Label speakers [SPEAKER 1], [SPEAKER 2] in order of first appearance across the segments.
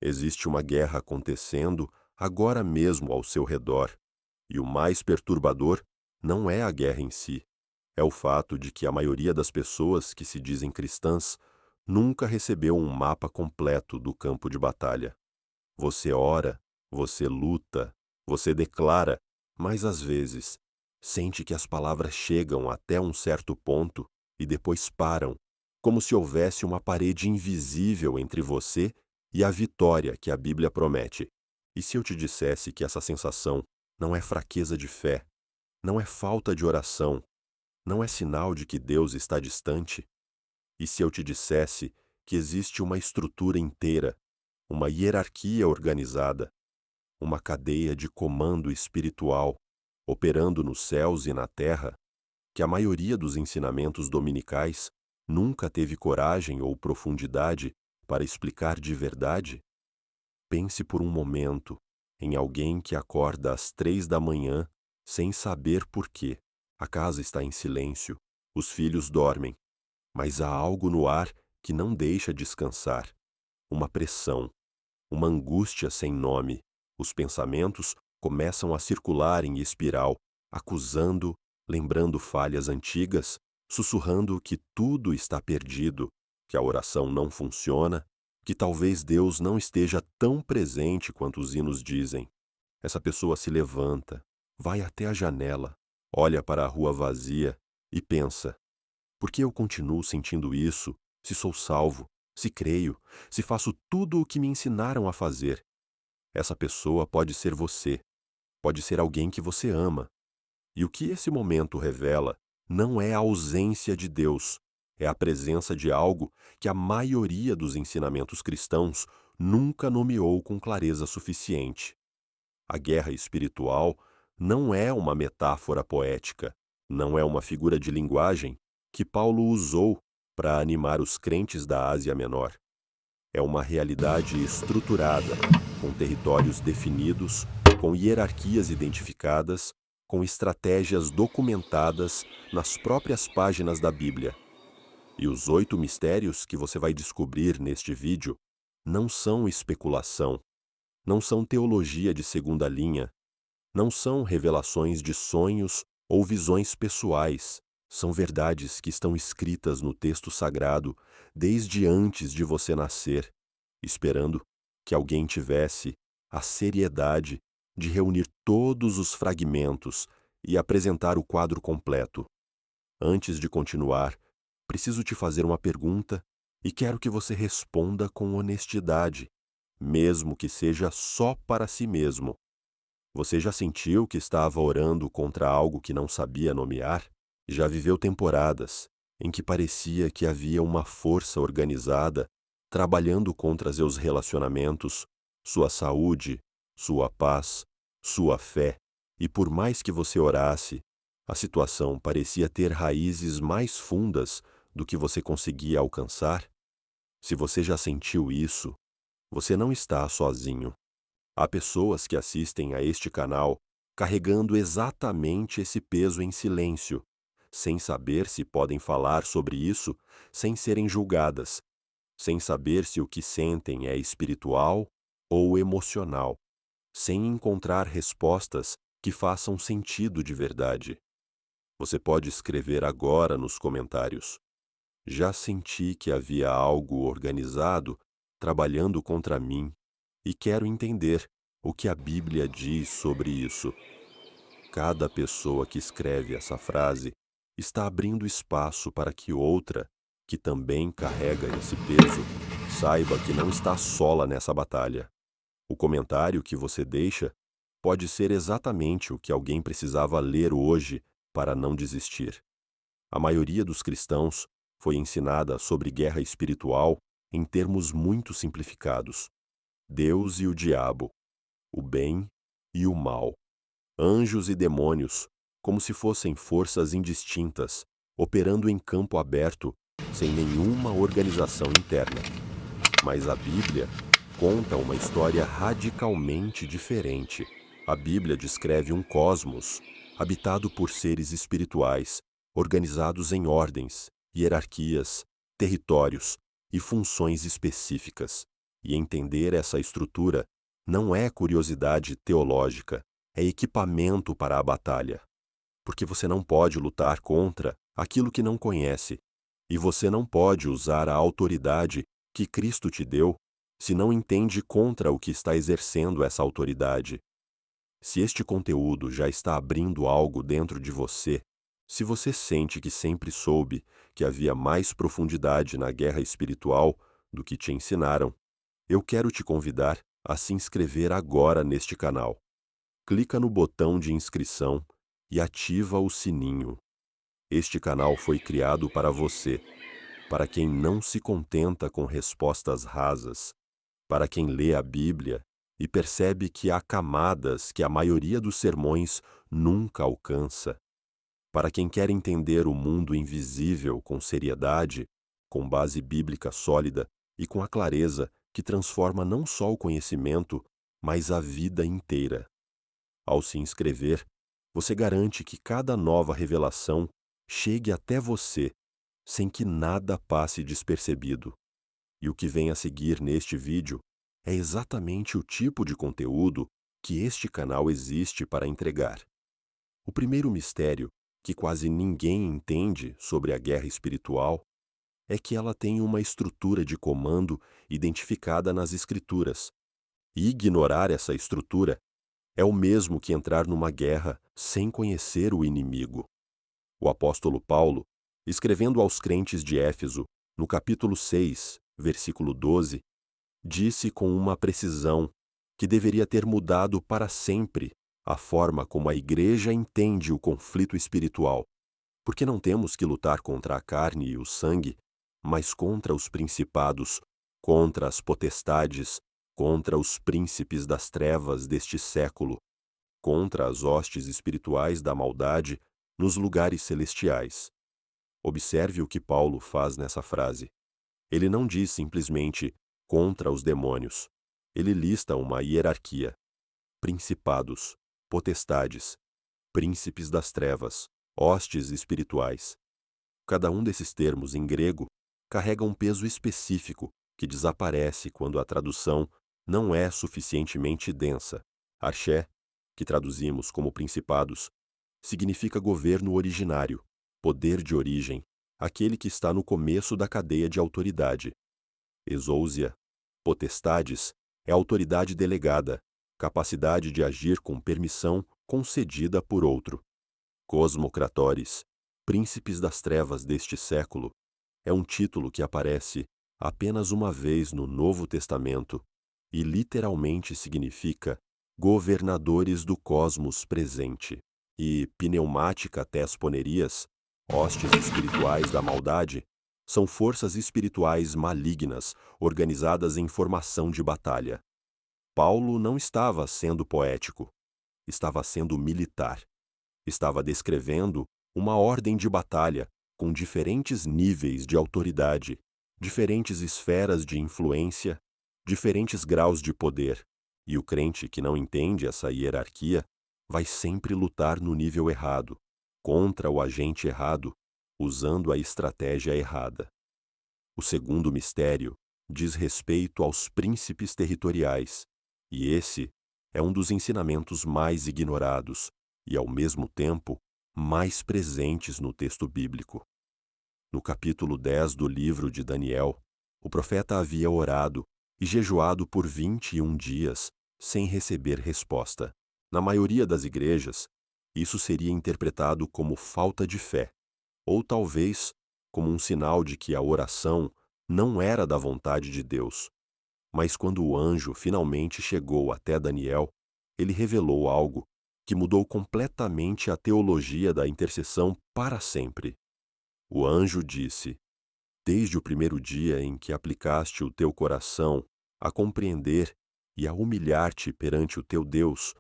[SPEAKER 1] Existe uma guerra acontecendo agora mesmo ao seu redor, e o mais perturbador não é a guerra em si, é o fato de que a maioria das pessoas que se dizem cristãs nunca recebeu um mapa completo do campo de batalha. Você ora, você luta, você declara, mas às vezes sente que as palavras chegam até um certo ponto e depois param, como se houvesse uma parede invisível entre você e a vitória que a Bíblia promete. E se eu te dissesse que essa sensação não é fraqueza de fé, não é falta de oração, não é sinal de que Deus está distante? E se eu te dissesse que existe uma estrutura inteira, uma hierarquia organizada, uma cadeia de comando espiritual operando nos céus e na terra, que a maioria dos ensinamentos dominicais nunca teve coragem ou profundidade para explicar de verdade? Pense por um momento em alguém que acorda às 3 da manhã sem saber por quê. A casa está em silêncio, os filhos dormem, mas há algo no ar que não deixa descansar. Uma pressão, uma angústia sem nome. Os pensamentos começam a circular em espiral, acusando, lembrando falhas antigas, sussurrando que tudo está perdido, que a oração não funciona, que talvez Deus não esteja tão presente quanto os hinos dizem. Essa pessoa se levanta, vai até a janela, olha para a rua vazia e pensa: por que eu continuo sentindo isso, se sou salvo, se creio, se faço tudo o que me ensinaram a fazer? Essa pessoa pode ser você, pode ser alguém que você ama. E o que esse momento revela não é a ausência de Deus, é a presença de algo que a maioria dos ensinamentos cristãos nunca nomeou com clareza suficiente. A guerra espiritual não é uma metáfora poética, não é uma figura de linguagem que Paulo usou para animar os crentes da Ásia Menor. É uma realidade estruturada, com territórios definidos, com hierarquias identificadas, com estratégias documentadas nas próprias páginas da Bíblia. E os 8 mistérios que você vai descobrir neste vídeo não são especulação, não são teologia de segunda linha, não são revelações de sonhos ou visões pessoais. São verdades que estão escritas no texto sagrado desde antes de você nascer, esperando que alguém tivesse a seriedade de reunir todos os fragmentos e apresentar o quadro completo. Antes de continuar, preciso te fazer uma pergunta e quero que você responda com honestidade, mesmo que seja só para si mesmo. Você já sentiu que estava orando contra algo que não sabia nomear? Já viveu temporadas em que parecia que havia uma força organizada trabalhando contra seus relacionamentos, sua saúde, sua paz, sua fé, e por mais que você orasse, a situação parecia ter raízes mais fundas do que você conseguia alcançar? Se você já sentiu isso, você não está sozinho. Há pessoas que assistem a este canal carregando exatamente esse peso em silêncio, sem saber se podem falar sobre isso sem serem julgadas, sem saber se o que sentem é espiritual ou emocional, sem encontrar respostas que façam sentido de verdade. Você pode escrever agora nos comentários: já senti que havia algo organizado trabalhando contra mim e quero entender o que a Bíblia diz sobre isso. Cada pessoa que escreve essa frase está abrindo espaço para que outra, que também carrega esse peso, saiba que não está sola nessa batalha. O comentário que você deixa pode ser exatamente o que alguém precisava ler hoje para não desistir. A maioria dos cristãos foi ensinada sobre guerra espiritual em termos muito simplificados: Deus e o diabo, o bem e o mal, anjos e demônios, como se fossem forças indistintas, operando em campo aberto, sem nenhuma organização interna. Mas a Bíblia conta uma história radicalmente diferente. A Bíblia descreve um cosmos habitado por seres espirituais, organizados em ordens, hierarquias, territórios e funções específicas. E entender essa estrutura não é curiosidade teológica, é equipamento para a batalha. Porque você não pode lutar contra aquilo que não conhece, e você não pode usar a autoridade que Cristo te deu se não entende contra o que está exercendo essa autoridade. Se este conteúdo já está abrindo algo dentro de você, se você sente que sempre soube que havia mais profundidade na guerra espiritual do que te ensinaram, eu quero te convidar a se inscrever agora neste canal. Clica no botão de inscrição e ativa o sininho. Este canal foi criado para você, para quem não se contenta com respostas rasas, para quem lê a Bíblia e percebe que há camadas que a maioria dos sermões nunca alcança, para quem quer entender o mundo invisível com seriedade, com base bíblica sólida e com a clareza que transforma não só o conhecimento, mas a vida inteira. Ao se inscrever, você garante que cada nova revelação chegue até você, sem que nada passe despercebido. E o que vem a seguir neste vídeo é exatamente o tipo de conteúdo que este canal existe para entregar. O primeiro mistério, que quase ninguém entende sobre a guerra espiritual, é que ela tem uma estrutura de comando identificada nas Escrituras. E ignorar essa estrutura é o mesmo que entrar numa guerra sem conhecer o inimigo. O apóstolo Paulo, escrevendo aos crentes de Éfeso, no capítulo 6, versículo 12, disse com uma precisão que deveria ter mudado para sempre a forma como a igreja entende o conflito espiritual, porque não temos que lutar contra a carne e o sangue, mas contra os principados, contra as potestades, contra os príncipes das trevas deste século, contra as hostes espirituais da maldade nos lugares celestiais. Observe o que Paulo faz nessa frase. Ele não diz simplesmente contra os demônios. Ele lista uma hierarquia: principados, potestades, príncipes das trevas, hostes espirituais. Cada um desses termos em grego carrega um peso específico que desaparece quando a tradução não é suficientemente densa. Arché, que traduzimos como principados, significa governo originário, poder de origem, aquele que está no começo da cadeia de autoridade. Exousia, potestades, é autoridade delegada, capacidade de agir com permissão concedida por outro. Cosmocratores, príncipes das trevas deste século, é um título que aparece apenas uma vez no Novo Testamento e literalmente significa governadores do cosmos presente. E pneumática tesponerias, hostes espirituais da maldade, são forças espirituais malignas organizadas em formação de batalha. Paulo não estava sendo poético, estava sendo militar. Estava descrevendo uma ordem de batalha com diferentes níveis de autoridade, diferentes esferas de influência, diferentes graus de poder. E o crente que não entende essa hierarquia vai sempre lutar no nível errado, contra o agente errado, usando a estratégia errada. O segundo mistério diz respeito aos príncipes territoriais, e esse é um dos ensinamentos mais ignorados e, ao mesmo tempo, mais presentes no texto bíblico. No capítulo 10 do livro de Daniel, o profeta havia orado e jejuado por 21 dias sem receber resposta. Na maioria das igrejas, isso seria interpretado como falta de fé, ou talvez como um sinal de que a oração não era da vontade de Deus. Mas quando o anjo finalmente chegou até Daniel, ele revelou algo que mudou completamente a teologia da intercessão para sempre. O anjo disse: desde o primeiro dia em que aplicaste o teu coração a compreender e a humilhar-te perante o teu Deus,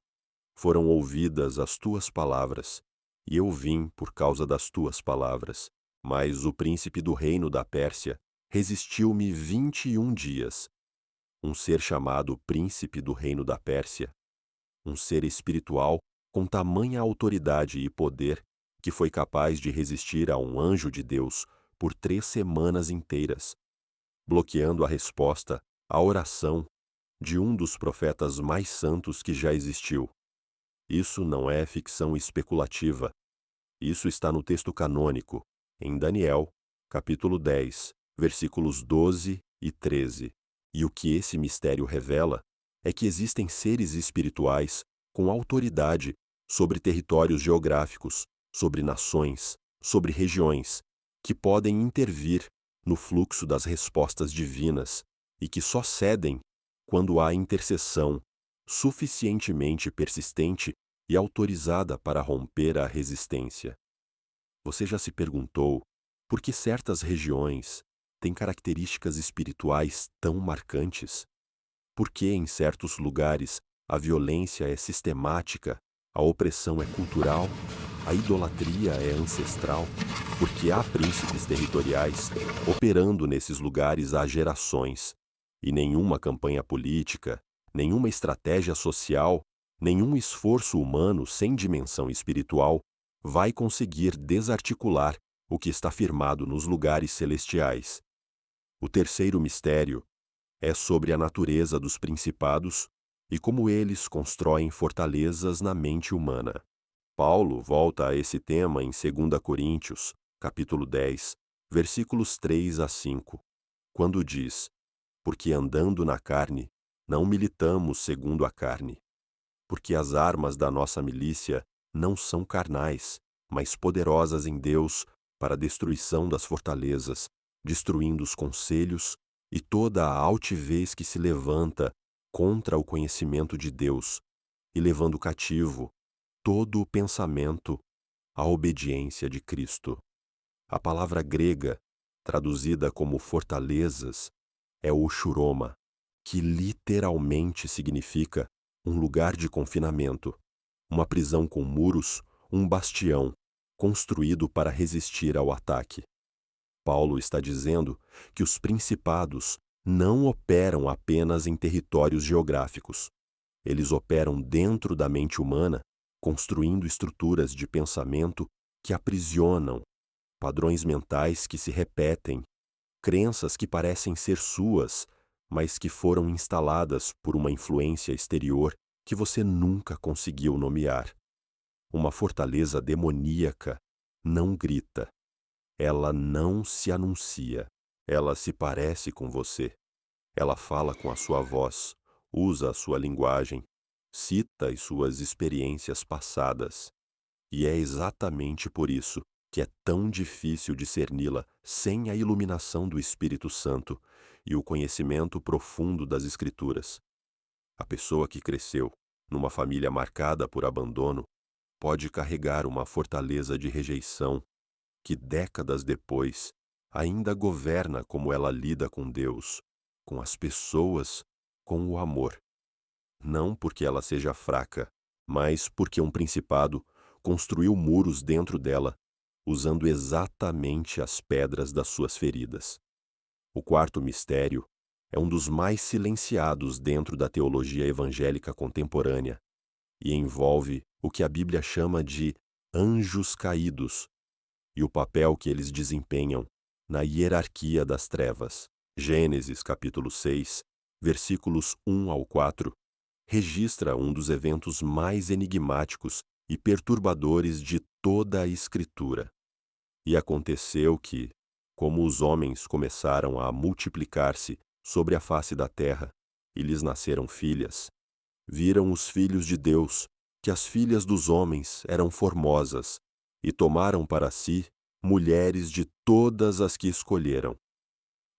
[SPEAKER 1] foram ouvidas as tuas palavras, e eu vim por causa das tuas palavras. Mas o príncipe do reino da Pérsia resistiu-me 21 dias. Um ser chamado príncipe do reino da Pérsia, um ser espiritual com tamanha autoridade e poder que foi capaz de resistir a um anjo de Deus por 3 semanas inteiras, bloqueando a resposta a oração de um dos profetas mais santos que já existiu. Isso não é ficção especulativa. Isso está no texto canônico, em Daniel, capítulo 10, versículos 12 e 13. E o que esse mistério revela é que existem seres espirituais com autoridade sobre territórios geográficos, sobre nações, sobre regiões, que podem intervir no fluxo das respostas divinas e que só cedem quando há intercessão suficientemente persistente e autorizada para romper a resistência. Você já se perguntou por que certas regiões têm características espirituais tão marcantes? Por que em certos lugares a violência é sistemática, a opressão é cultural, a idolatria é ancestral? Porque há príncipes territoriais operando nesses lugares há gerações, e nenhuma campanha política, nenhuma estratégia social, nenhum esforço humano sem dimensão espiritual vai conseguir desarticular o que está firmado nos lugares celestiais. O terceiro mistério é sobre a natureza dos principados e como eles constroem fortalezas na mente humana. Paulo volta a esse tema em 2 Coríntios, capítulo 10, versículos 3 a 5, quando diz: porque andando na carne, não militamos segundo a carne. Porque as armas da nossa milícia não são carnais, mas poderosas em Deus para a destruição das fortalezas, destruindo os conselhos e toda a altivez que se levanta contra o conhecimento de Deus, e levando cativo todo o pensamento à obediência de Cristo. A palavra grega, traduzida como fortalezas, é o shuroma, que literalmente significa um lugar de confinamento, uma prisão com muros, um bastião, construído para resistir ao ataque. Paulo está dizendo que os principados não operam apenas em territórios geográficos. Eles operam dentro da mente humana, construindo estruturas de pensamento que aprisionam, padrões mentais que se repetem, crenças que parecem ser suas, mas que foram instaladas por uma influência exterior que você nunca conseguiu nomear. Uma fortaleza demoníaca não grita. Ela não se anuncia. Ela se parece com você. Ela fala com a sua voz, usa a sua linguagem, cita as suas experiências passadas. E é exatamente por isso que é tão difícil discerni-la sem a iluminação do Espírito Santo e o conhecimento profundo das Escrituras. A pessoa que cresceu numa família marcada por abandono pode carregar uma fortaleza de rejeição que, décadas depois, ainda governa como ela lida com Deus, com as pessoas, com o amor. Não porque ela seja fraca, mas porque um principado construiu muros dentro dela, usando exatamente as pedras das suas feridas. O quarto mistério é um dos mais silenciados dentro da teologia evangélica contemporânea e envolve o que a Bíblia chama de anjos caídos e o papel que eles desempenham na hierarquia das trevas. Gênesis capítulo 6, versículos 1 ao 4, registra um dos eventos mais enigmáticos e perturbadores de toda a Escritura. E aconteceu que, como os homens começaram a multiplicar-se sobre a face da terra, e lhes nasceram filhas, viram os filhos de Deus que as filhas dos homens eram formosas, e tomaram para si mulheres de todas as que escolheram.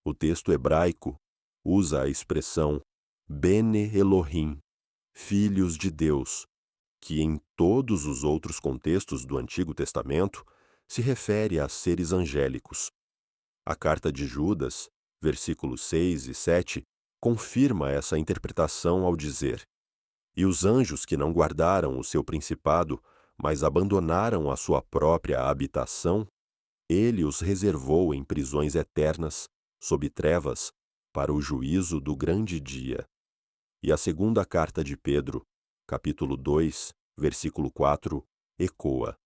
[SPEAKER 1] O texto hebraico usa a expressão Bene Elohim, filhos de Deus, que em todos os outros contextos do Antigo Testamento se refere a seres angélicos. A carta de Judas, versículos 6 e 7, confirma essa interpretação ao dizer: e os anjos que não guardaram o seu principado, mas abandonaram a sua própria habitação, ele os reservou em prisões eternas, sob trevas, para o juízo do grande dia. E a segunda carta de Pedro, capítulo 2, versículo 4, ecoa: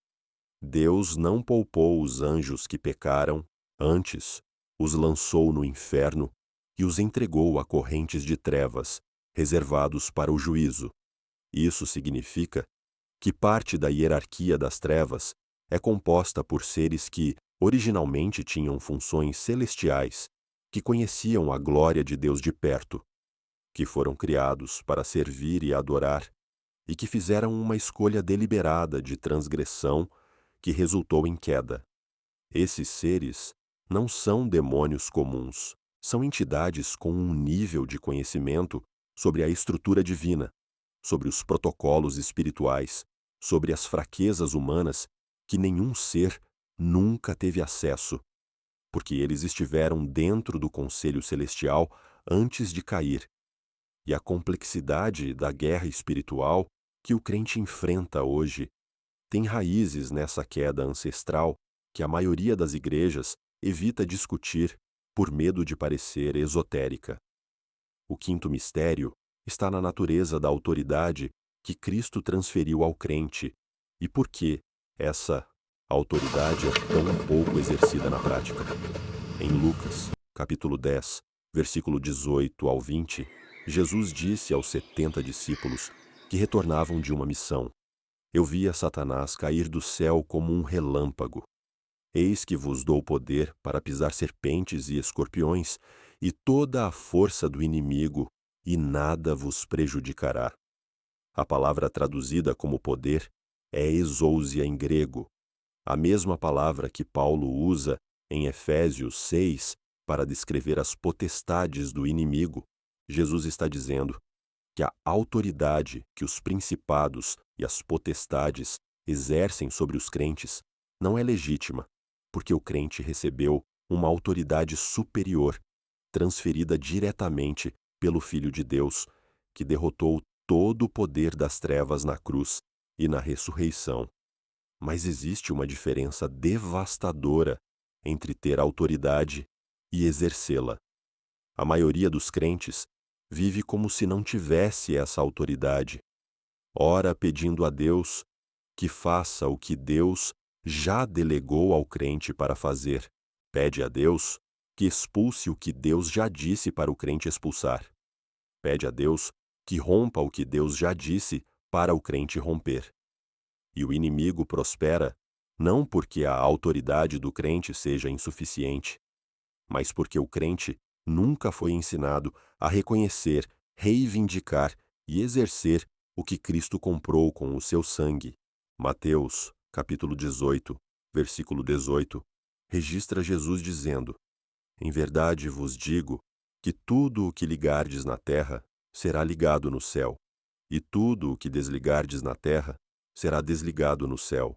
[SPEAKER 1] Deus não poupou os anjos que pecaram, antes os lançou no inferno e os entregou a correntes de trevas, reservados para o juízo. Isso significa que parte da hierarquia das trevas é composta por seres que, originalmente, tinham funções celestiais, que conheciam a glória de Deus de perto, que foram criados para servir e adorar, e que fizeram uma escolha deliberada de transgressão que resultou em queda. Esses seres não são demônios comuns, são entidades com um nível de conhecimento sobre a estrutura divina, sobre os protocolos espirituais, sobre as fraquezas humanas que nenhum ser nunca teve acesso, porque eles estiveram dentro do conselho celestial antes de cair. E a complexidade da guerra espiritual que o crente enfrenta hoje tem raízes nessa queda ancestral que a maioria das igrejas evita discutir por medo de parecer esotérica. O quinto mistério está na natureza da autoridade que Cristo transferiu ao crente e por que essa autoridade é tão pouco exercida na prática. Em Lucas, capítulo 10, versículo 18 ao 20, Jesus disse aos 70 discípulos que retornavam de uma missão: Eu via Satanás cair do céu como um relâmpago. Eis que vos dou poder para pisar serpentes e escorpiões e toda a força do inimigo, e nada vos prejudicará. A palavra traduzida como poder é exousia em grego, a mesma palavra que Paulo usa em Efésios 6 para descrever as potestades do inimigo. Jesus está dizendo que a autoridade que os principados e as potestades exercem sobre os crentes não é legítima, porque o crente recebeu uma autoridade superior, transferida diretamente pelo Filho de Deus, que derrotou todo o poder das trevas na cruz e na ressurreição. Mas existe uma diferença devastadora entre ter autoridade e exercê-la. A maioria dos crentes vive como se não tivesse essa autoridade, ora pedindo a Deus que faça o que Deus já delegou ao crente para fazer. Pede a Deus que expulse o que Deus já disse para o crente expulsar. Pede a Deus que rompa o que Deus já disse para o crente romper. E o inimigo prospera não porque a autoridade do crente seja insuficiente, mas porque o crente nunca foi ensinado a reconhecer, reivindicar e exercer o que Cristo comprou com o seu sangue. Mateus, capítulo 18, versículo 18, registra Jesus dizendo: Em verdade vos digo que tudo o que ligardes na terra será ligado no céu, e tudo o que desligardes na terra será desligado no céu.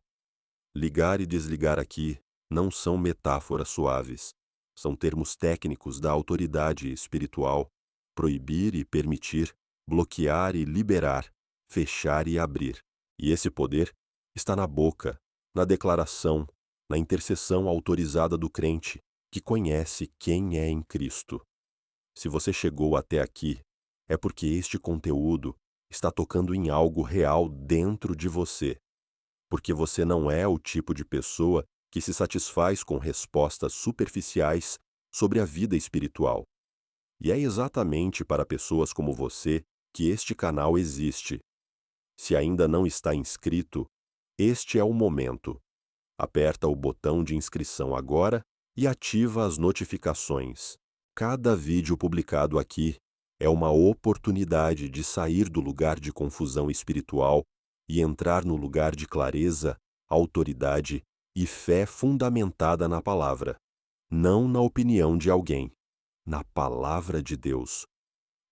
[SPEAKER 1] Ligar e desligar aqui não são metáforas suaves, são termos técnicos da autoridade espiritual: proibir e permitir, bloquear e liberar, fechar e abrir. E esse poder está na boca, na declaração, na intercessão autorizada do crente, que conhece quem é em Cristo. Se você chegou até aqui, é porque este conteúdo está tocando em algo real dentro de você, porque você não é o tipo de pessoa que se satisfaz com respostas superficiais sobre a vida espiritual. E é exatamente para pessoas como você que este canal existe. Se ainda não está inscrito, este é o momento. Aperta o botão de inscrição agora e ativa as notificações. Cada vídeo publicado aqui é uma oportunidade de sair do lugar de confusão espiritual e entrar no lugar de clareza, autoridade e fé fundamentada na palavra, não na opinião de alguém, na palavra de Deus.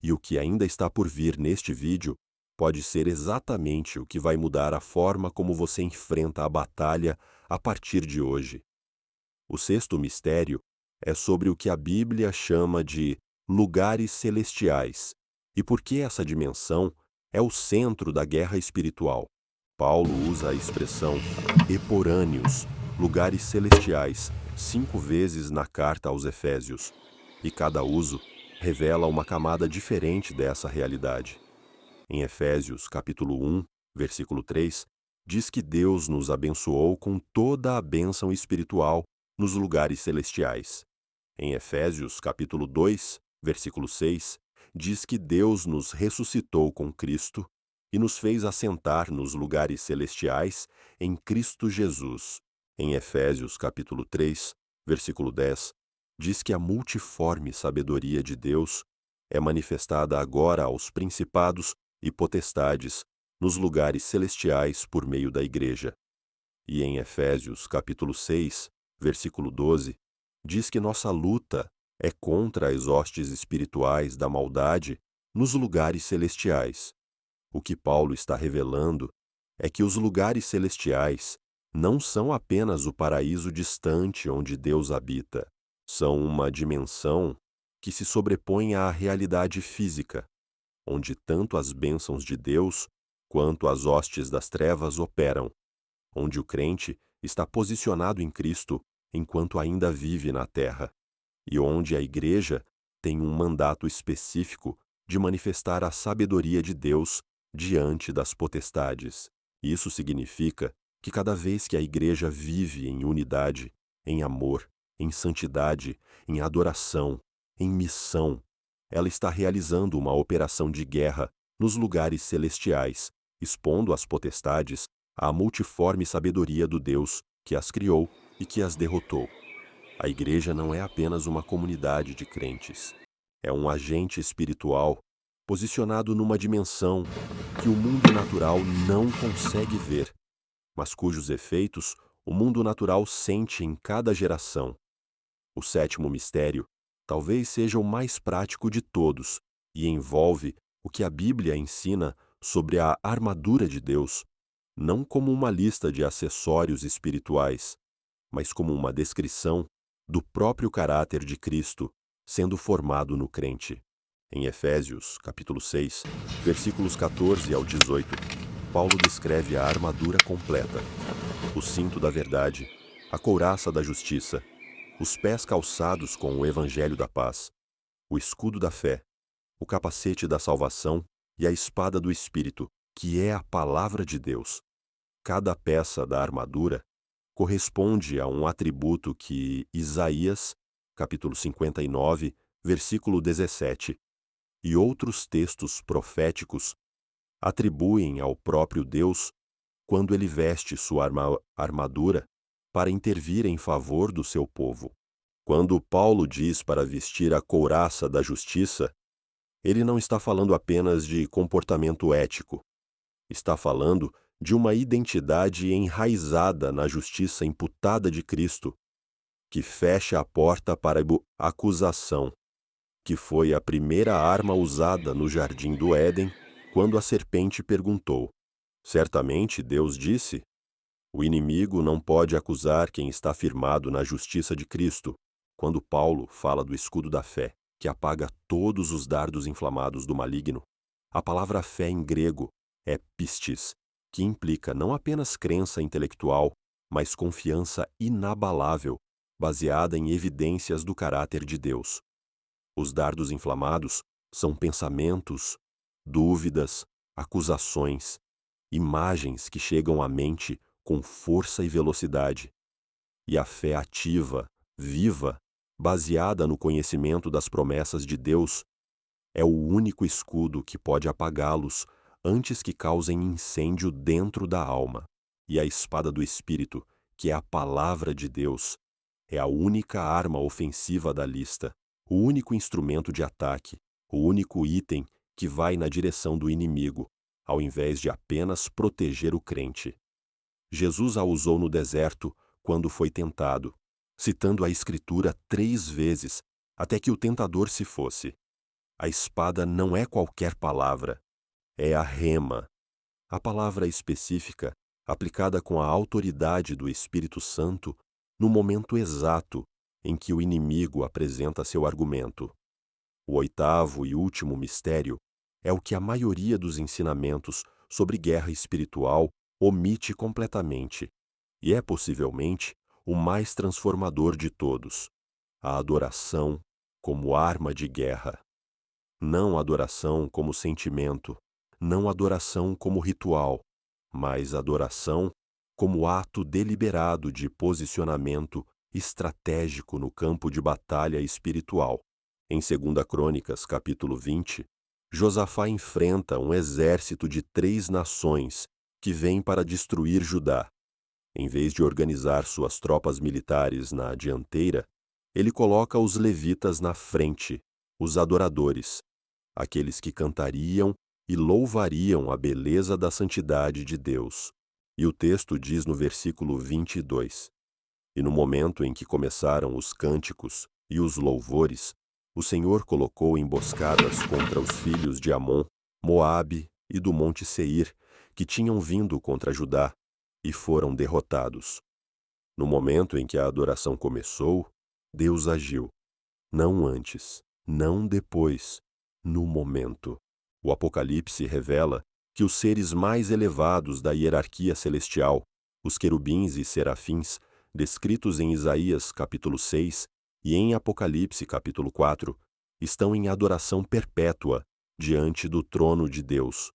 [SPEAKER 1] E o que ainda está por vir neste vídeo pode ser exatamente o que vai mudar a forma como você enfrenta a batalha a partir de hoje. O sexto mistério é sobre o que a Bíblia chama de lugares celestiais e por que essa dimensão é o centro da guerra espiritual. Paulo usa a expressão eporâneos, lugares celestiais, 5 vezes na carta aos Efésios, e cada uso revela uma camada diferente dessa realidade. Em Efésios, capítulo 1, versículo 3, diz que Deus nos abençoou com toda a bênção espiritual nos lugares celestiais. Em Efésios, capítulo 2, versículo 6, diz que Deus nos ressuscitou com Cristo e nos fez assentar nos lugares celestiais em Cristo Jesus. Em Efésios capítulo 3, versículo 10, diz que a multiforme sabedoria de Deus é manifestada agora aos principados e potestades nos lugares celestiais por meio da Igreja. E em Efésios capítulo 6, versículo 12, diz que nossa luta é contra as hostes espirituais da maldade nos lugares celestiais. O que Paulo está revelando é que os lugares celestiais não são apenas o paraíso distante onde Deus habita, são uma dimensão que se sobrepõe à realidade física, onde tanto as bênçãos de Deus quanto as hostes das trevas operam, onde o crente está posicionado em Cristo enquanto ainda vive na terra, e onde a Igreja tem um mandato específico de manifestar a sabedoria de Deus diante das potestades. Isso significa que cada vez que a Igreja vive em unidade, em amor, em santidade, em adoração, em missão, ela está realizando uma operação de guerra nos lugares celestiais, expondo as potestades à multiforme sabedoria do Deus que as criou e que as derrotou. A Igreja não é apenas uma comunidade de crentes. É um agente espiritual posicionado numa dimensão que o mundo natural não consegue ver, mas cujos efeitos o mundo natural sente em cada geração. O sétimo mistério talvez seja o mais prático de todos e envolve o que a Bíblia ensina sobre a armadura de Deus, não como uma lista de acessórios espirituais, mas como uma descrição do próprio caráter de Cristo sendo formado no crente. Em Efésios, capítulo 6, versículos 14 ao 18, Paulo descreve a armadura completa: o cinto da verdade, a couraça da justiça, os pés calçados com o evangelho da paz, o escudo da fé, o capacete da salvação e a espada do Espírito, que é a palavra de Deus. Cada peça da armadura corresponde a um atributo que Isaías, capítulo 59, versículo 17, e outros textos proféticos atribuem ao próprio Deus quando ele veste sua armadura para intervir em favor do seu povo. Quando Paulo diz para vestir a couraça da justiça, ele não está falando apenas de comportamento ético. Está falando de uma identidade enraizada na justiça imputada de Cristo, que fecha a porta para a acusação, que foi a primeira arma usada no jardim do Éden quando a serpente perguntou. Certamente Deus disse: o inimigo não pode acusar quem está firmado na justiça de Cristo, quando Paulo fala do escudo da fé, que apaga todos os dardos inflamados do maligno. A palavra fé em grego é pistis, que implica não apenas crença intelectual, mas confiança inabalável, baseada em evidências do caráter de Deus. Os dardos inflamados são pensamentos, dúvidas, acusações, imagens que chegam à mente com força e velocidade. E a fé ativa, viva, baseada no conhecimento das promessas de Deus, é o único escudo que pode apagá-los antes que causem incêndio dentro da alma. E a espada do Espírito, que é a palavra de Deus, é a única arma ofensiva da lista, o único instrumento de ataque, o único item que vai na direção do inimigo, ao invés de apenas proteger o crente. Jesus a usou no deserto quando foi tentado, citando a Escritura 3 vezes, até que o tentador se fosse. A espada não é qualquer palavra, é a rema, a palavra específica aplicada com a autoridade do Espírito Santo no momento exato em que o inimigo apresenta seu argumento. O oitavo e último mistério é o que a maioria dos ensinamentos sobre guerra espiritual omite completamente, e é possivelmente o mais transformador de todos: a adoração como arma de guerra. Não adoração como sentimento, não adoração como ritual, mas adoração como ato deliberado de posicionamento estratégico no campo de batalha espiritual. Em 2 Crônicas, capítulo 20, Josafá enfrenta um exército de 3 nações que vem para destruir Judá. Em vez de organizar suas tropas militares na dianteira, ele coloca os levitas na frente, os adoradores, aqueles que cantariam e louvariam a beleza da santidade de Deus. E o texto diz no versículo 22: E no momento em que começaram os cânticos e os louvores, o Senhor colocou emboscadas contra os filhos de Amon, Moabe e do monte Seir, que tinham vindo contra Judá, e foram derrotados. No momento em que a adoração começou, Deus agiu. Não antes, não depois, no momento. O Apocalipse revela que os seres mais elevados da hierarquia celestial, os querubins e serafins, descritos em Isaías capítulo 6 e em Apocalipse capítulo 4, estão em adoração perpétua diante do trono de Deus.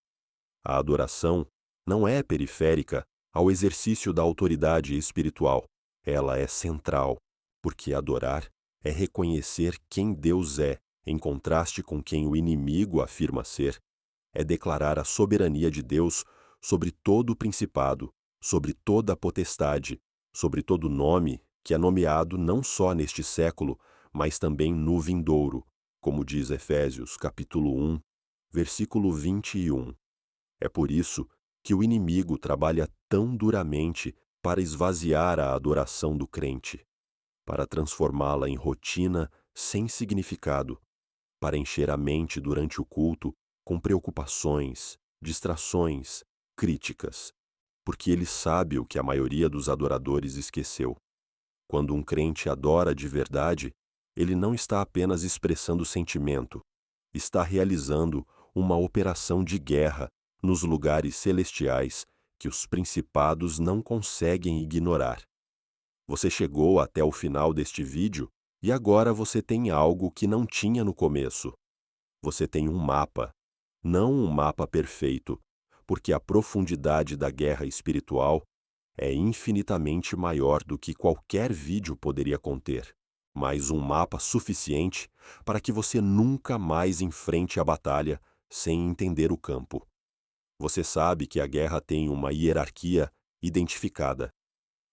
[SPEAKER 1] A adoração não é periférica ao exercício da autoridade espiritual. Ela é central, porque adorar é reconhecer quem Deus é, em contraste com quem o inimigo afirma ser, é declarar a soberania de Deus sobre todo o principado, sobre toda a potestade, sobre todo nome que é nomeado não só neste século, mas também no vindouro, como diz Efésios capítulo 1, versículo 21. É por isso que o inimigo trabalha tão duramente para esvaziar a adoração do crente, para transformá-la em rotina sem significado, para encher a mente durante o culto com preocupações, distrações, críticas, porque ele sabe o que a maioria dos adoradores esqueceu. Quando um crente adora de verdade, ele não está apenas expressando sentimento, está realizando uma operação de guerra nos lugares celestiais que os principados não conseguem ignorar. Você chegou até o final deste vídeo e agora você tem algo que não tinha no começo. Você tem um mapa, não um mapa perfeito, porque a profundidade da guerra espiritual é infinitamente maior do que qualquer vídeo poderia conter, mas um mapa suficiente para que você nunca mais enfrente a batalha sem entender o campo. Você sabe que a guerra tem uma hierarquia identificada.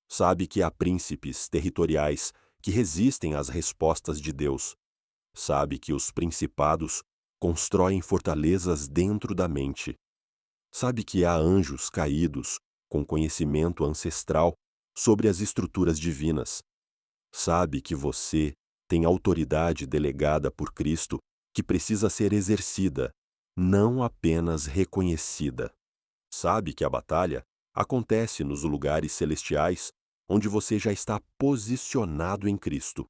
[SPEAKER 1] Sabe que há príncipes territoriais que resistem às respostas de Deus. Sabe que os principados constroem fortalezas dentro da mente. Sabe que há anjos caídos com conhecimento ancestral sobre as estruturas divinas. Sabe que você tem autoridade delegada por Cristo que precisa ser exercida, não apenas reconhecida. Sabe que a batalha acontece nos lugares celestiais onde você já está posicionado em Cristo.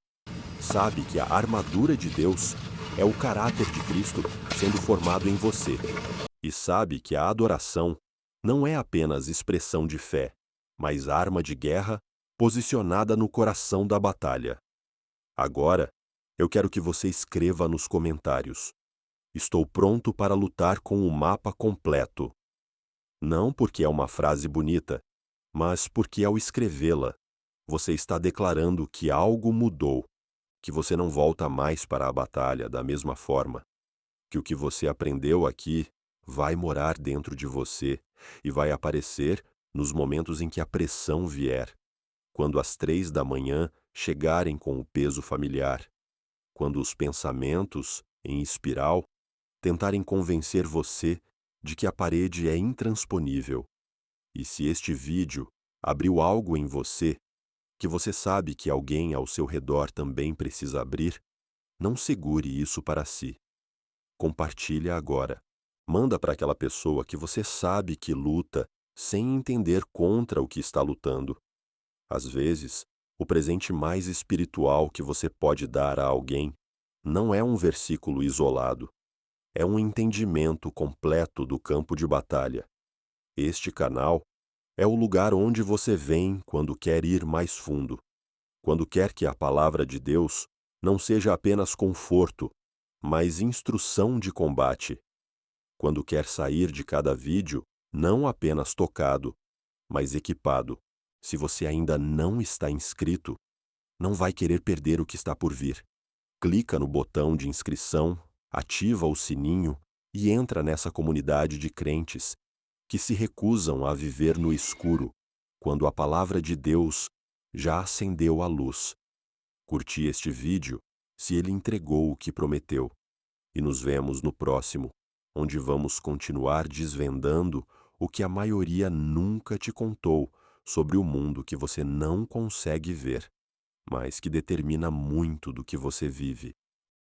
[SPEAKER 1] Sabe que a armadura de Deus é o caráter de Cristo sendo formado em você. E sabe que a adoração não é apenas expressão de fé, mas arma de guerra posicionada no coração da batalha. Agora, eu quero que você escreva nos comentários: estou pronto para lutar com o mapa completo. Não porque é uma frase bonita, mas porque ao escrevê-la, você está declarando que algo mudou, que você não volta mais para a batalha da mesma forma, que o que você aprendeu aqui vai morar dentro de você e vai aparecer nos momentos em que a pressão vier, quando às 3 da manhã chegarem com o peso familiar, quando os pensamentos, em espiral, tentarem convencer você de que a parede é intransponível. E se este vídeo abriu algo em você, que você sabe que alguém ao seu redor também precisa abrir, não segure isso para si. Compartilha agora. Manda para aquela pessoa que você sabe que luta sem entender contra o que está lutando. Às vezes, o presente mais espiritual que você pode dar a alguém não é um versículo isolado, é um entendimento completo do campo de batalha. Este canal é o lugar onde você vem quando quer ir mais fundo, quando quer que a palavra de Deus não seja apenas conforto, mas instrução de combate, quando quer sair de cada vídeo não apenas tocado, mas equipado. Se você ainda não está inscrito, não vai querer perder o que está por vir. Clica no botão de inscrição, ativa o sininho e entra nessa comunidade de crentes que se recusam a viver no escuro, quando a palavra de Deus já acendeu a luz. Curti este vídeo se ele entregou o que prometeu. E nos vemos no próximo, onde vamos continuar desvendando o que a maioria nunca te contou sobre o mundo que você não consegue ver, mas que determina muito do que você vive.